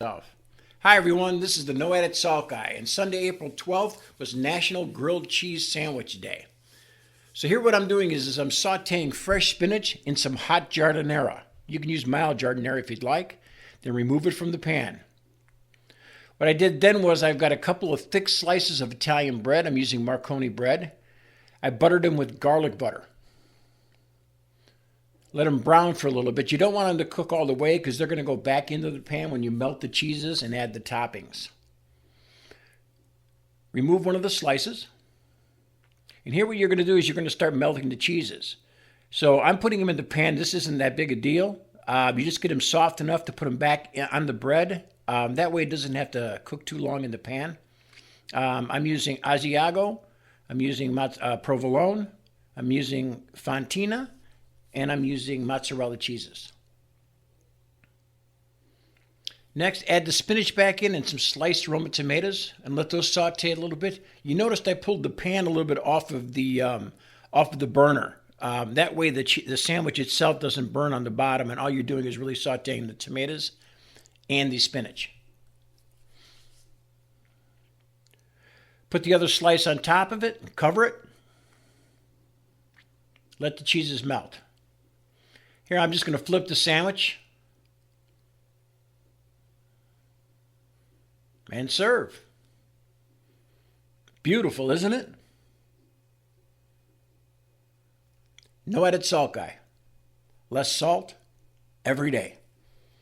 Off. Hi everyone, this is the No Added Salt Guy, and Sunday, April 12th was National Grilled Cheese Sandwich Day. So here what I'm doing is I'm sauteing fresh spinach in some hot giardiniera. You can use mild giardiniera if you'd like, then remove it from the pan. What I did then was I've got a couple of thick slices of Italian bread. I'm using Marconi bread. I buttered them with garlic butter. Let them brown for a little bit. You don't want them to cook all the way because they're going to go back into the pan when you melt the cheeses and add the toppings. Remove one of the slices. And here what you're going to do is you're going to start melting the cheeses. So I'm putting them in the pan. This isn't that big a deal. You just get them soft enough to put them back on the bread. That way it doesn't have to cook too long in the pan. I'm using asiago. I'm using provolone. I'm using fontina. And I'm using mozzarella cheeses. Next, add the spinach back in and some sliced Roma tomatoes and let those saute a little bit. You noticed I pulled the pan a little bit off of the burner. That way the sandwich itself doesn't burn on the bottom, and all you're doing is really sauteing the tomatoes and the spinach. Put the other slice on top of it and cover it. Let the cheeses melt. Here, I'm just going to flip the sandwich and serve. Beautiful, isn't it? No added salt guy. Less salt every day.